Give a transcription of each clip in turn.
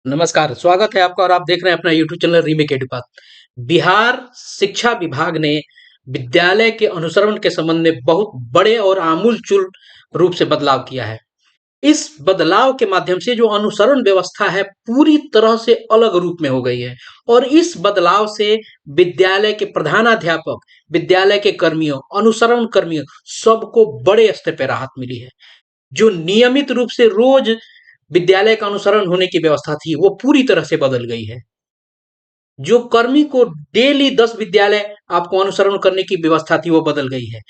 नमस्कार, स्वागत है आपका और आप देख रहे हैं अपना यूट्यूब चैनल रीमेक एडुपाथ। बिहार शिक्षा विभाग ने विद्यालय के अनुसरण के संबंध में बहुत बड़े और आमूलचूल रूप से बदलाव किया है। इस बदलाव के माध्यम से जो अनुसरण व्यवस्था है पूरी तरह से अलग रूप में हो गई है और इस बदलाव से विद्यालय के प्रधानाध्यापक, विद्यालय के कर्मियों, अनुसरण कर्मियों सबको बड़े स्तर पर राहत मिली है। जो नियमित रूप से रोज विद्यालय का अनुसरण होने की व्यवस्था थी वो पूरी तरह से बदल गई है। जो कर्मी को डेली 10 विद्यालय आपको अनुसरण करने की व्यवस्था थी वो बदल गई है।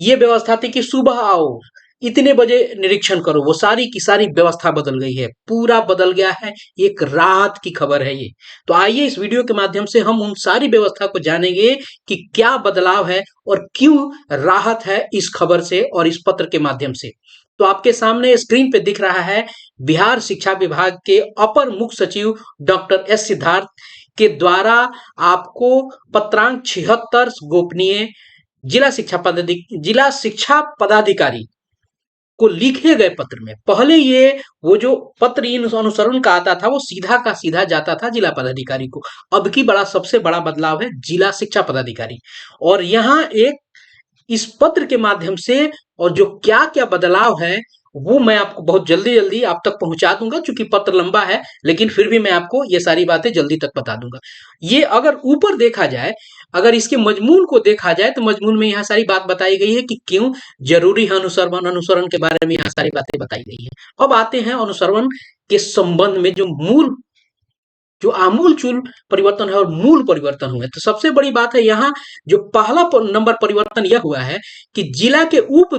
ये व्यवस्था थी कि सुबह आओ, इतने बजे निरीक्षण करो, वो सारी की सारी व्यवस्था बदल गई है, पूरा बदल गया है। एक राहत की खबर है ये। तो आइए इस वीडियो के माध्यम से हम उन सारी व्यवस्था को जानेंगे कि क्या बदलाव है और क्यों राहत है इस खबर से और इस पत्र के माध्यम से। तो आपके सामने स्क्रीन पे दिख रहा है बिहार शिक्षा विभाग के अपर मुख्य सचिव डॉक्टर एस सिद्धार्थ के द्वारा आपको पत्रांक 76 गोपनीय जिला शिक्षा पदाधिकारी को लिखे गए पत्र में। पहले ये वो जो पत्र इन अनुसरण का आता था वो सीधा का सीधा जाता था जिला पदाधिकारी को। अब की बड़ा सबसे बड़ा बदलाव है जिला शिक्षा पदाधिकारी। और यहाँ एक इस पत्र के माध्यम से और जो क्या क्या बदलाव है वो मैं आपको बहुत जल्दी जल्दी आप तक पहुंचा दूंगा। चूंकि पत्र लंबा है लेकिन फिर भी मैं आपको ये सारी बातें जल्दी तक बता दूंगा। ये अगर ऊपर देखा जाए, अगर इसके मजमून को देखा जाए तो मजमून में यहाँ सारी बात बताई गई है कि क्यों जरूरी है अनुसरण, अनुसरण के बारे में यहाँ सारी बातें बताई गई है। अब आते हैं अनुसरण के संबंध में जो आमूलचूल परिवर्तन है और मूल परिवर्तन हुए। तो सबसे बड़ी बात है यहाँ जो पहला नंबर परिवर्तन यह हुआ है कि जिला के उप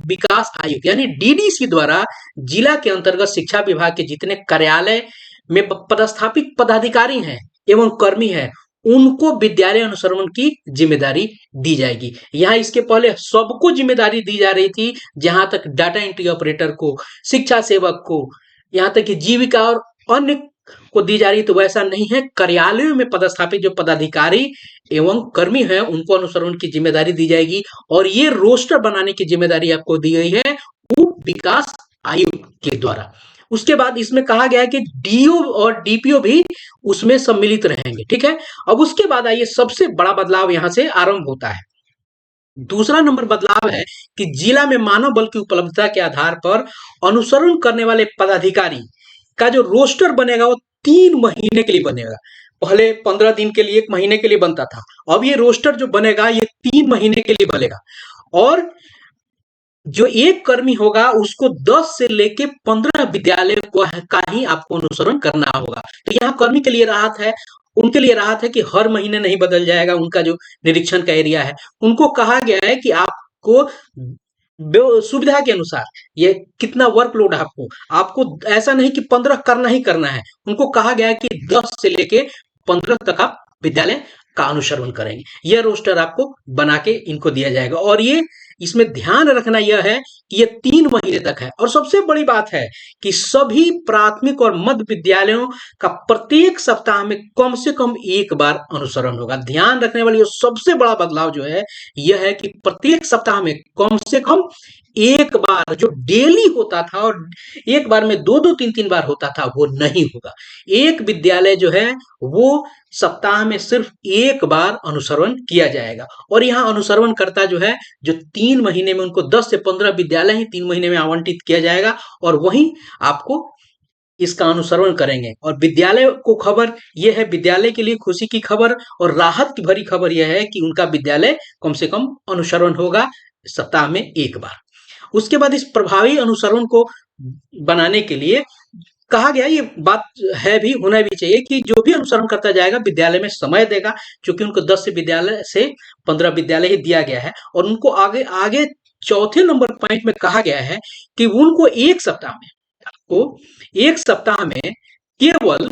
विकास आयुक्त यानी डीडीसी द्वारा जिला के अंतर्गत शिक्षा विभाग के जितने कार्यालय में पदस्थापित पदाधिकारी हैं एवं कर्मी हैं उनको विद्यालय अनुसरण की जिम्मेदारी दी जाएगी। यहाँ इसके पहले सबको जिम्मेदारी दी जा रही थी, जहां तक डाटा एंट्री ऑपरेटर को, शिक्षा सेवक को, यहाँ तक कि जीविका और अन्य को दी जा रही, तो वैसा नहीं है। कार्यालयों में पदस्थापित जो पदाधिकारी एवं कर्मी हैं उनको अनुसरण की जिम्मेदारी दी जाएगी और ये रोस्टर बनाने की जिम्मेदारी आपको दी गई है उप विकास आयुक्त के द्वारा। उसके बाद इसमें कहा गया है कि डीओ और डीपीओ भी उसमें सम्मिलित रहेंगे। ठीक है। अब उसके बाद आइए सबसे बड़ा बदलाव यहां से आरंभ होता है। दूसरा नंबर बदलाव है कि जिला में मानव बल की उपलब्धता के आधार पर अनुसरण करने वाले पदाधिकारी का जो रोस्टर बनेगा वो 3 महीने के लिए बनेगा। पहले 15 दिन के लिए, 1 महीने के लिए बनता था। अब ये रोस्टर जो बनेगा ये 3 महीने के लिए बनेगा और जो एक कर्मी होगा उसको 10 से लेके 15 विद्यालय का ही आपको अनुसरण करना होगा। तो यहाँ कर्मी के लिए राहत है, उनके लिए राहत है कि हर महीने नहीं बदल जाएगा उनका जो निरीक्षण का एरिया है। उनको कहा गया है कि आपको सुविधा के अनुसार ये कितना वर्कलोड आपको आपको ऐसा नहीं कि 15 करना ही करना है। उनको कहा गया है कि 10 से लेके 15 तक आप विद्यालय का अनुसरण करेंगे। यह रोस्टर आपको बना के इनको दिया जाएगा और ये इसमें ध्यान रखना यह है कि ये 3 महीने तक है। और सबसे बड़ी बात है कि सभी प्राथमिक और मध्य विद्यालयों का प्रत्येक सप्ताह में कम से कम एक बार अनुसरण होगा। ध्यान रखने वाली सबसे बड़ा बदलाव जो है यह है कि प्रत्येक सप्ताह में कम से कम एक बार, जो डेली होता था और एक बार में दो दो तीन तीन बार होता था, वो नहीं होगा। एक विद्यालय जो है वो सप्ताह में सिर्फ एक बार अनुसरण किया जाएगा और यहाँ अनुसरण करता जो है जो 3 महीने में उनको 10 से 15 विद्यालय ही 3 महीने में आवंटित किया जाएगा और वहीं आपको इसका अनुसरण करेंगे। और विद्यालय को खबर यह है, विद्यालय के लिए खुशी की खबर और राहत की भरी खबर यह है कि उनका विद्यालय कम से कम अनुसरण होगा सप्ताह में एक बार। उसके बाद इस प्रभावी अनुसरण को बनाने के लिए कहा गया, ये बात है भी, होना भी चाहिए कि जो भी अनुसरण करता जाएगा विद्यालय में समय देगा, क्योंकि उनको 10 से 15 विद्यालय ही दिया गया है। और उनको आगे आगे चौथे नंबर पॉइंट में कहा गया है कि उनको एक सप्ताह में केवल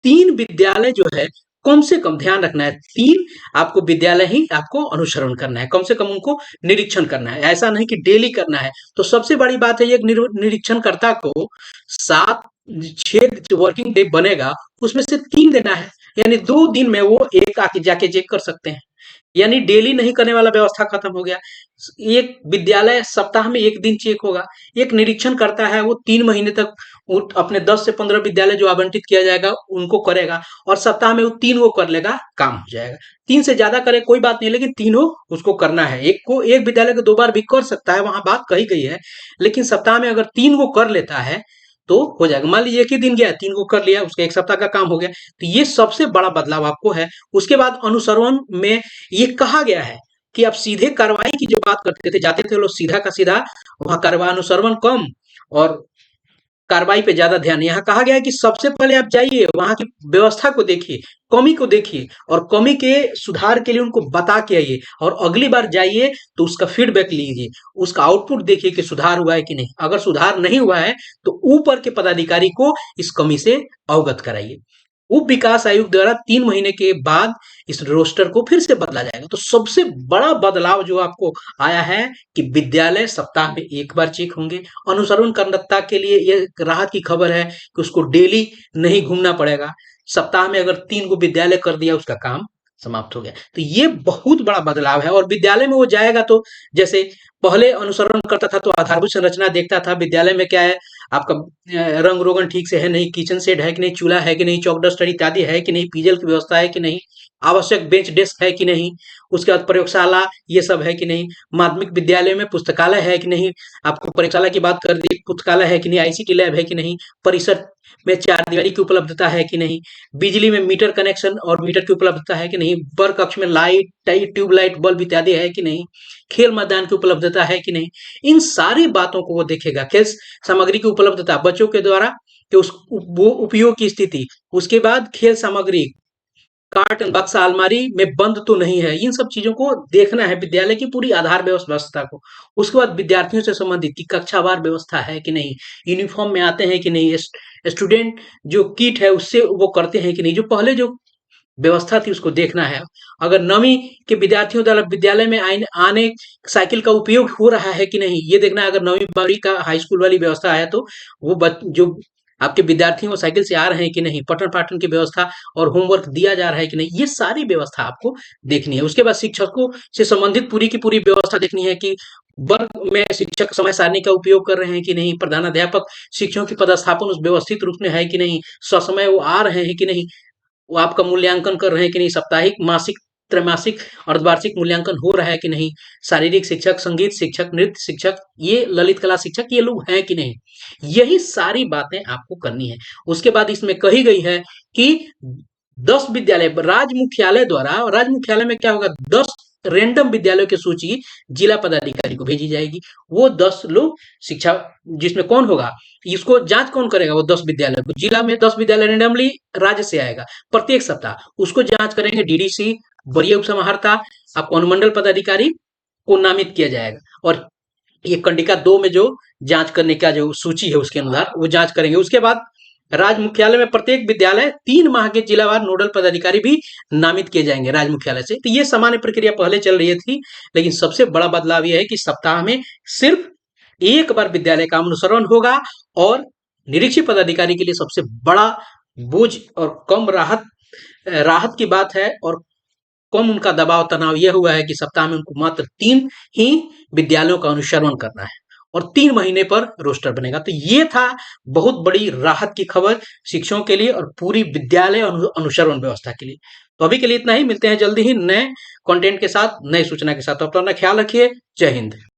3 विद्यालय जो है कम से कम, ध्यान रखना है, 3 आपको विद्यालय ही आपको अनुसरण करना है, कम से कम उनको निरीक्षण करना है, ऐसा नहीं कि डेली करना है। तो सबसे बड़ी बात है, एक निरीक्षणकर्ता को 7-6 वर्किंग डे बनेगा, उसमें से 3 देना है, यानी 2 दिन में वो एक आके जाके चेक कर सकते हैं। यानी डेली नहीं करने वाला व्यवस्था खत्म हो गया। एक विद्यालय सप्ताह में एक दिन चेक होगा। एक निरीक्षण करता है वो 3 महीने तक अपने 10 से 15 विद्यालय जो आवंटित किया जाएगा उनको करेगा, और सप्ताह में वो 3 वो कर लेगा, काम हो जाएगा। 3 से ज्यादा करे कोई बात नहीं, लेकिन तीनों उसको करना है। एक को एक विद्यालय को 2 बार भी कर सकता है, वहां बात कही गई है, लेकिन सप्ताह में अगर 3 वो कर लेता है तो हो जाएगा। मान लीजिए एक ही दिन गया, 3 को कर लिया, उसका एक सप्ताह का काम हो गया। तो ये सबसे बड़ा बदलाव आपको है। उसके बाद अनुसरण में ये कहा गया है कि आप सीधे कार्रवाई की जो बात करते थे, जाते थे लोग सीधा का सीधा, वहां कार्रवाई अनुसरण कम और कार्रवाई पे ज्यादा ध्यान। यहाँ कहा गया है कि सबसे पहले आप जाइए, वहां की व्यवस्था को देखिए, कमी को देखिए, और कमी के सुधार के लिए उनको बता के आइए, और अगली बार जाइए तो उसका फीडबैक लीजिए, उसका आउटपुट देखिए कि सुधार हुआ है कि नहीं। अगर सुधार नहीं हुआ है तो ऊपर के पदाधिकारी को इस कमी से अवगत कराइए। उप विकास आयुक्त द्वारा 3 महीने के बाद इस रोस्टर को फिर से बदला जाएगा। तो सबसे बड़ा बदलाव जो आपको आया है कि विद्यालय सप्ताह में एक बार चेक होंगे। अनुसरण करता के लिए ये राहत की खबर है कि उसको डेली नहीं घूमना पड़ेगा। सप्ताह में अगर 3 को विद्यालय कर दिया, उसका काम समाप्त हो गया। तो ये बहुत बड़ा बदलाव है। और विद्यालय में वो जाएगा तो जैसे पहले अनुसरण करता था तो आधारभूत संरचना देखता था, विद्यालय में क्या है, आपका रंग रोगन ठीक से है नहीं, किचन सेट है कि नहीं, चूल्हा है कि नहीं, चौक डस्टर इत्यादि है कि नहीं, पीजल की व्यवस्था है कि नहीं, आवश्यक बेंच डेस्क है कि नहीं, उसके बाद प्रयोगशाला ये सब है कि नहीं, माध्यमिक विद्यालय में पुस्तकालय है कि नहीं, आपको प्रयोगशाला की बात कर दी, पुस्तकालय है कि नहीं, आईसीटी लैब है कि नहीं, परिसर में चार दीवारी की उपलब्धता है कि नहीं, बिजली में मीटर कनेक्शन और मीटर की उपलब्धता है कि नहीं, वर कक्ष में लाइट, ट्यूबलाइट, बल्ब इत्यादि है कि नहीं, खेल मैदान की उपलब्धता है कि नहीं। इन सारी बातों को वो देखेगा। खेल सामग्री की उपलब्धता बच्चों के द्वारा कि उस वो उपयोग की स्थिति, उसके बाद खेल सामग्री कार्टन बक्सा अलमारी में बंद तो नहीं है, इन सब चीजों को देखना है, विद्यालय की पूरी आधार व्यवस्था को। उसके बाद विद्यार्थियों से संबंधित कि कक्षावार व्यवस्था है कि नहीं, यूनिफॉर्म में आते हैं कि नहीं, स्टूडेंट जो किट है उससे वो करते हैं कि नहीं, जो पहले जो व्यवस्था थी उसको देखना है। अगर नवीं के विद्यार्थियों द्वारा विद्यालय में आने साइकिल का उपयोग हो रहा है कि नहीं, ये देखना है। अगर नवीं बारहवीं का हाई स्कूल वाली व्यवस्था है तो वो जो आपके विद्यार्थी वो साइकिल से आ रहे हैं कि नहीं, पठन पाठन की व्यवस्था और होमवर्क दिया जा रहा है कि नहीं, ये सारी व्यवस्था आपको देखनी है। उसके बाद शिक्षकों से संबंधित पूरी की पूरी व्यवस्था देखनी है कि वर्ग में शिक्षक समय सारणी का उपयोग कर रहे हैं कि नहीं, प्रधानाध्यापक शिक्षकों की पदस्थापन उस व्यवस्थित रूप में है कि नहीं, ससमय वो आ रहे हैं कि नहीं, वो आपका मूल्यांकन कर रहे हैं कि नहीं, साप्ताहिक, मासिक, त्रैमासिक, अर्धवार्षिक मूल्यांकन हो रहा है कि नहीं, शारीरिक शिक्षक, संगीत शिक्षक, नृत्य शिक्षक, ये ललित कला शिक्षक, ये लोग हैं कि नहीं। यही सारी बातें आपको करनी है। उसके बाद इसमें कही गई है कि 10 विद्यालय राज्य मुख्यालय द्वारा, और राज्य मुख्यालय में क्या होगा, 10 रेंडम विद्यालयों की सूची जिला पदाधिकारी को भेजी जाएगी। वो 10 लोग शिक्षा, जिसमें कौन होगा, इसको जांच कौन करेगा, वो 10 विद्यालय को, जिला में 10 विद्यालय रेंडमली राज्य से आएगा प्रत्येक सप्ताह, उसको जांच करेंगे डीडीसी, वरीय उपसमाहर्ता, आपको अनुमंडल पदाधिकारी को नामित किया जाएगा। और ये कंडिका 2 में जो जांच करने का जो सूची है उसके अनुसार वो जांच करेंगे। उसके बाद राज्य मुख्यालय में प्रत्येक विद्यालय 3 माह के जिलावार नोडल पदाधिकारी भी नामित किए जाएंगे राज्य मुख्यालय से। तो ये सामान्य प्रक्रिया पहले चल रही थी, लेकिन सबसे बड़ा बदलाव यह है कि सप्ताह में सिर्फ एक बार विद्यालय का अनुसरण होगा। और निरीक्षक पदाधिकारी के लिए सबसे बड़ा बोझ और कम राहत की बात है, और कम उनका दबाव तनाव यह हुआ है कि सप्ताह में उनको मात्र 3 ही विद्यालयों का अनुसरण करना है, और 3 महीने पर रोस्टर बनेगा। तो ये था बहुत बड़ी राहत की खबर शिक्षकों के लिए और पूरी विद्यालय अनुसरण व्यवस्था के लिए। तो अभी के लिए इतना ही, मिलते हैं जल्दी ही नए कंटेंट के साथ, नई सूचना के साथ। तो अपना ख्याल रखिए। जय हिंद।